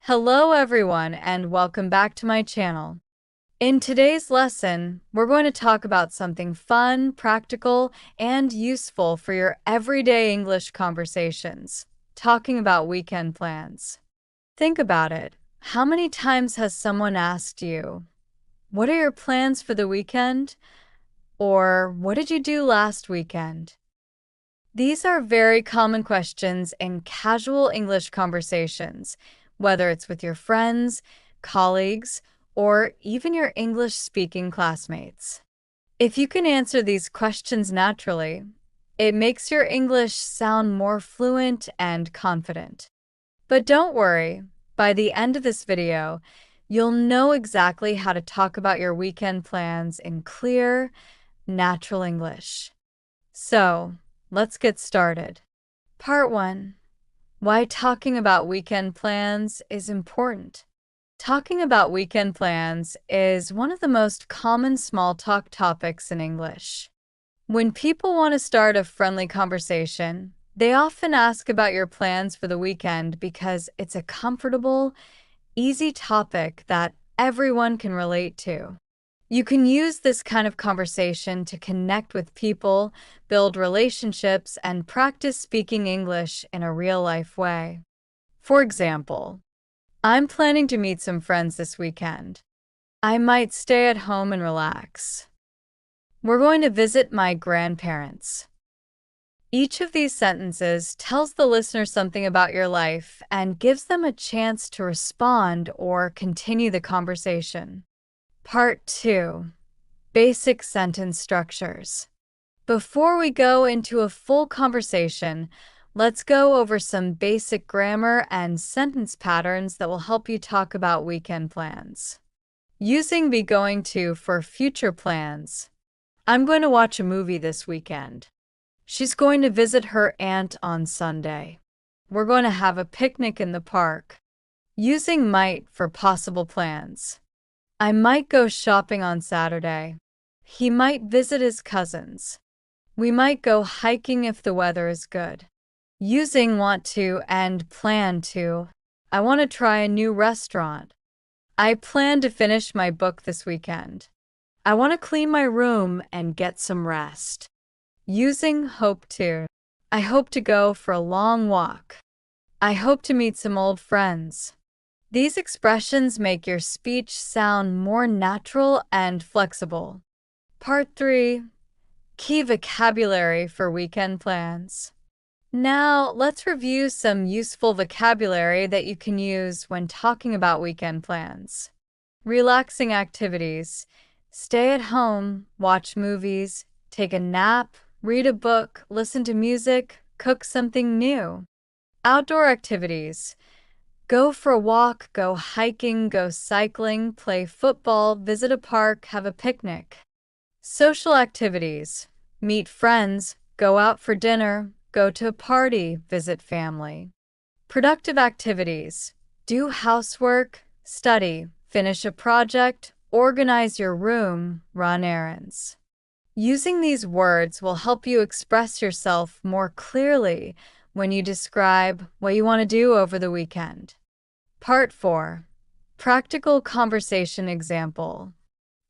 Hello everyone and welcome back to my channel. In today's lesson, we're going to talk about something fun, practical, and useful for your everyday English conversations, talking about weekend plans. Think about it. How many times has someone asked you, "What are your plans for the weekend?" Or, "What did you do last weekend?" These are very common questions in casual English conversations, whether it's with your friends, colleagues, or even your English-speaking classmates. If you can answer these questions naturally, it makes your English sound more fluent and confident. But don't worry, by the end of this video, you'll know exactly how to talk about your weekend plans in clear, natural English. So, let's get started. Part 1. Why talking about weekend plans is important. Talking about weekend plans is one of the most common small talk topics in English. When people want to start a friendly conversation, they often ask about your plans for the weekend because it's a comfortable, easy topic that everyone can relate to. You can use this kind of conversation to connect with people, build relationships, and practice speaking English in a real-life way. For example, I'm planning to meet some friends this weekend. I might stay at home and relax. We're going to visit my grandparents. Each of these sentences tells the listener something about your life and gives them a chance to respond or continue the conversation. Part 2. Basic sentence structures. Before we go into a full conversation, let's go over some basic grammar and sentence patterns that will help you talk about weekend plans. Using be going to for future plans. I'm going to watch a movie this weekend. She's going to visit her aunt on Sunday. We're going to have a picnic in the park. Using might for possible plans. I might go shopping on Saturday. He might visit his cousins. We might go hiking if the weather is good. Using want to and plan to. I want to try a new restaurant. I plan to finish my book this weekend. I want to clean my room and get some rest. Using hope to. I hope to go for a long walk. I hope to meet some old friends. These expressions make your speech sound more natural and flexible. Part 3. Key vocabulary for weekend plans. Now, let's review some useful vocabulary that you can use when talking about weekend plans. Relaxing activities. Stay at home, watch movies, take a nap, read a book, listen to music, cook something new. Outdoor activities. Go for a walk, go hiking, go cycling, play football, visit a park, have a picnic. Social activities. Meet friends, go out for dinner, go to a party, visit family. Productive activities. Do housework, study, finish a project, organize your room, run errands. Using these words will help you express yourself more clearly when you describe what you want to do over the weekend. Part 4. Practical conversation example.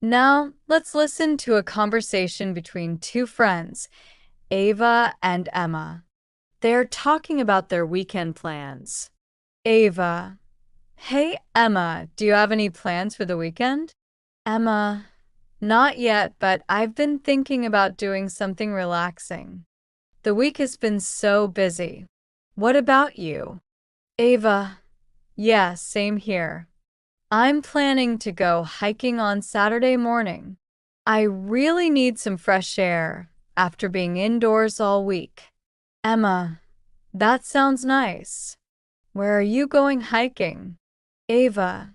Now, let's listen to a conversation between two friends, Ava and Emma. They're talking about their weekend plans. Ava: Hey, Emma, do you have any plans for the weekend? Emma: Not yet, but I've been thinking about doing something relaxing. The week has been so busy. What about you? Ava: Yeah, same here. I'm planning to go hiking on Saturday morning. I really need some fresh air after being indoors all week. Emma: That sounds nice. Where are you going hiking? Ava: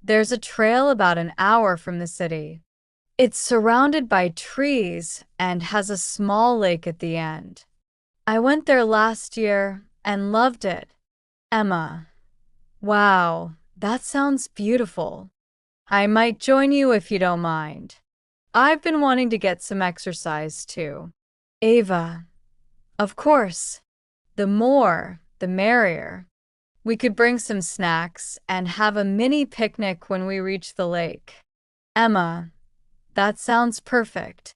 There's a trail about an hour from the city. It's surrounded by trees and has a small lake at the end. I went there last year and loved it. Emma: Wow, that sounds beautiful. I might join you if you don't mind. I've been wanting to get some exercise too. Ava: Of course. The more, the merrier. We could bring some snacks and have a mini picnic when we reach the lake. Emma, that sounds perfect.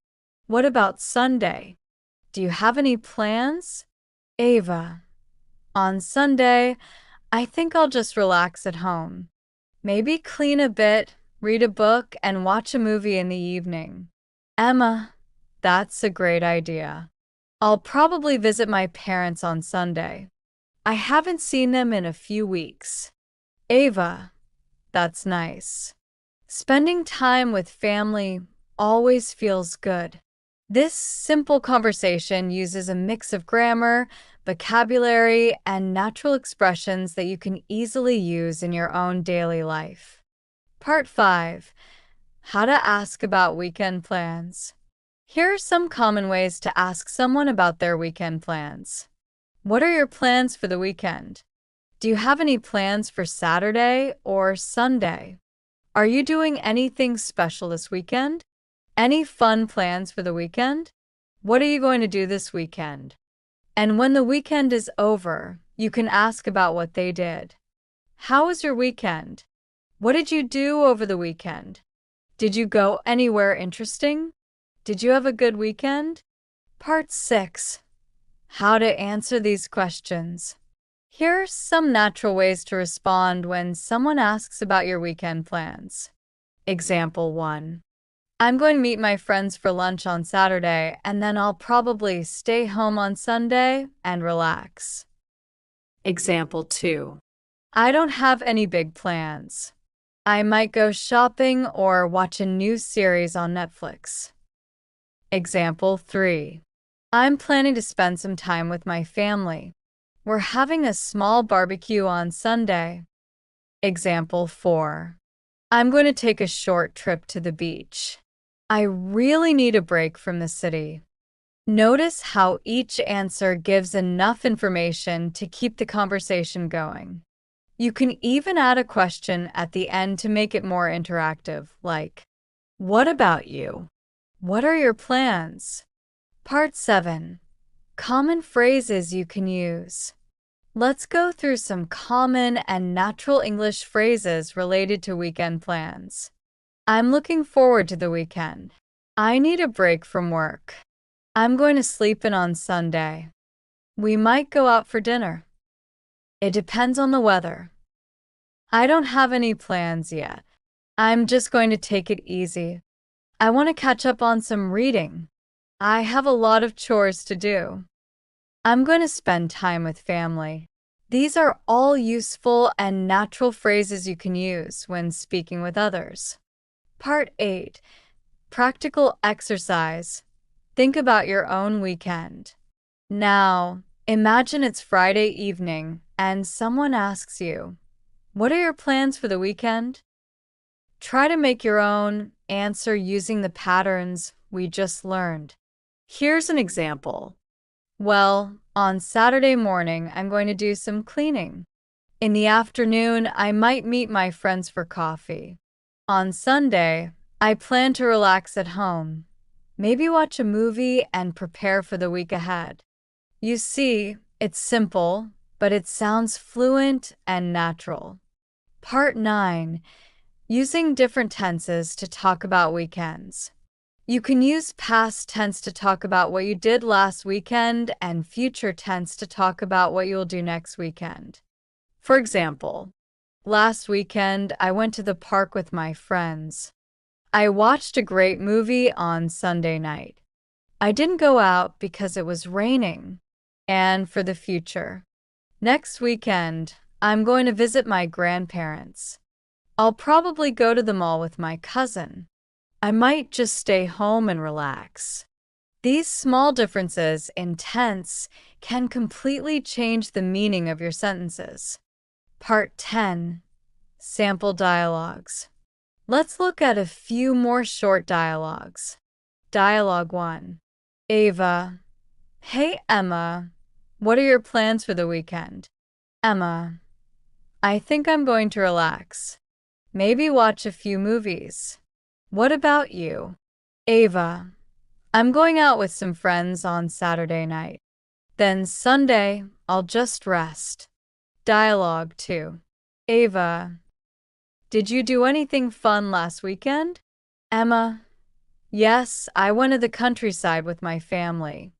What about Sunday? Do you have any plans? Ava, on Sunday, I think I'll just relax at home. Maybe clean a bit, read a book, and watch a movie in the evening. Emma, that's a great idea. I'll probably visit my parents on Sunday. I haven't seen them in a few weeks. Ava, that's nice. Spending time with family always feels good. This simple conversation uses a mix of grammar, vocabulary, and natural expressions that you can easily use in your own daily life. Part 5. How to ask about weekend plans. Here are some common ways to ask someone about their weekend plans. What are your plans for the weekend? Do you have any plans for Saturday or Sunday? Are you doing anything special this weekend? Any fun plans for the weekend? What are you going to do this weekend? And when the weekend is over, you can ask about what they did. How was your weekend? What did you do over the weekend? Did you go anywhere interesting? Did you have a good weekend? Part 6. How to answer these questions. Here are some natural ways to respond when someone asks about your weekend plans. Example 1. I'm going to meet my friends for lunch on Saturday, and then I'll probably stay home on Sunday and relax. Example 2. I don't have any big plans. I might go shopping or watch a new series on Netflix. Example 3. I'm planning to spend some time with my family. We're having a small barbecue on Sunday. Example 4. I'm going to take a short trip to the beach. I really need a break from the city. Notice how each answer gives enough information to keep the conversation going. You can even add a question at the end to make it more interactive, like, what about you? What are your plans? Part 7. Common phrases you can use. Let's go through some common and natural English phrases related to weekend plans. I'm looking forward to the weekend. I need a break from work. I'm going to sleep in on Sunday. We might go out for dinner. It depends on the weather. I don't have any plans yet. I'm just going to take it easy. I want to catch up on some reading. I have a lot of chores to do. I'm going to spend time with family. These are all useful and natural phrases you can use when speaking with others. Part 8. Practical exercise. Think about your own weekend. Now, imagine it's Friday evening and someone asks you, what are your plans for the weekend? Try to make your own answer using the patterns we just learned. Here's an example. Well, on Saturday morning, I'm going to do some cleaning. In the afternoon, I might meet my friends for coffee. On Sunday, I plan to relax at home, maybe watch a movie and prepare for the week ahead. You see, it's simple, but it sounds fluent and natural. Part 9. Using different tenses to talk about weekends. You can use past tense to talk about what you did last weekend and future tense to talk about what you'll do next weekend. For example, last weekend, I went to the park with my friends. I watched a great movie on Sunday night. I didn't go out because it was raining. And for the future, next weekend, I'm going to visit my grandparents. I'll probably go to the mall with my cousin. I might just stay home and relax. These small differences in tense can completely change the meaning of your sentences. Part 10. Sample dialogues. Let's look at a few more short dialogues. Dialogue 1. Ava. Hey, Emma. What are your plans for the weekend? Emma. I think I'm going to relax. Maybe watch a few movies. What about you? Ava. I'm going out with some friends on Saturday night. Then Sunday, I'll just rest. Dialogue 2. Ava, did you do anything fun last weekend? Emma, yes, I went to the countryside with my family.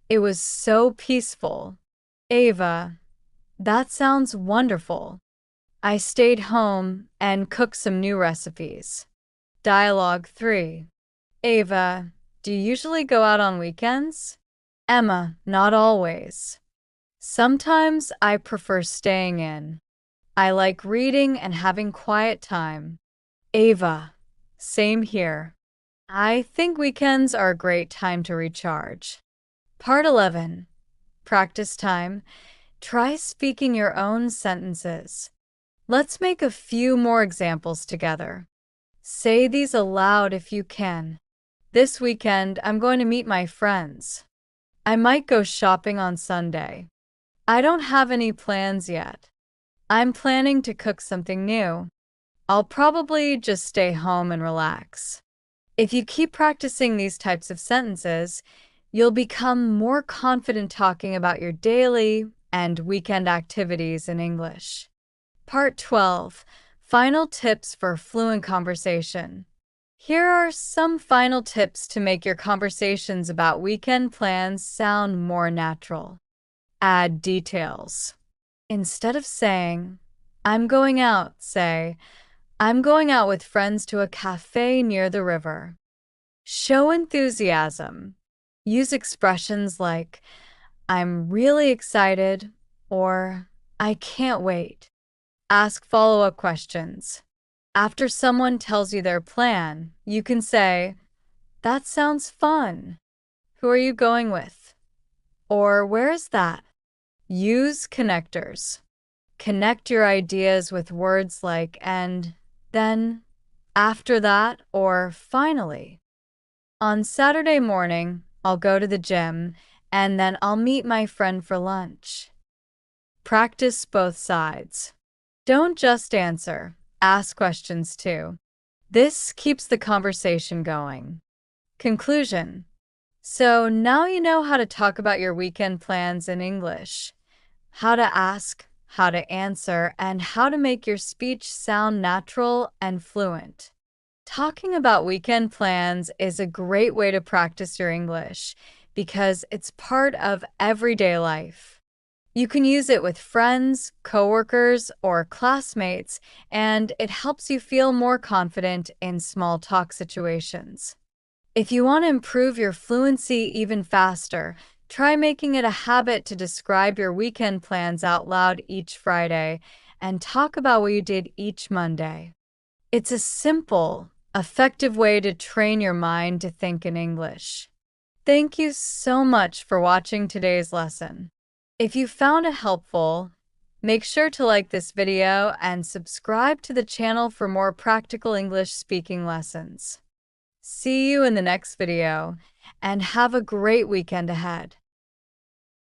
It was so peaceful. Ava, that sounds wonderful. I stayed home and cooked some new recipes. Dialogue 3. Ava, do you usually go out on weekends? Emma, not always. Sometimes I prefer staying in. I like reading and having quiet time. Ava, same here. I think weekends are a great time to recharge. Part 11. Practice time. Try speaking your own sentences. Let's make a few more examples together. Say these aloud if you can. This weekend, I'm going to meet my friends. I might go shopping on Sunday. I don't have any plans yet. I'm planning to cook something new. I'll probably just stay home and relax. If you keep practicing these types of sentences, you'll become more confident talking about your daily and weekend activities in English. Part 12. Final tips for fluent conversation. Here are some final tips to make your conversations about weekend plans sound more natural. Add details. Instead of saying, I'm going out, say, I'm going out with friends to a cafe near the river. Show enthusiasm. Use expressions like, I'm really excited, or I can't wait. Ask follow-up questions. After someone tells you their plan, you can say, that sounds fun. Who are you going with? Or where is that? Use connectors. Connect your ideas with words like and, then, after that, or finally. On Saturday morning, I'll go to the gym, and then I'll meet my friend for lunch. Practice both sides. Don't just answer, ask questions too. This keeps the conversation going. Conclusion. So now you know how to talk about your weekend plans in English, how to ask, how to answer, and how to make your speech sound natural and fluent. Talking about weekend plans is a great way to practice your English because it's part of everyday life. You can use it with friends, coworkers, or classmates, and it helps you feel more confident in small talk situations. If you want to improve your fluency even faster, try making it a habit to describe your weekend plans out loud each Friday and talk about what you did each Monday. It's a simple, effective way to train your mind to think in English. Thank you so much for watching today's lesson. If you found it helpful, make sure to like this video and subscribe to the channel for more practical English speaking lessons. See you in the next video, and have a great weekend ahead.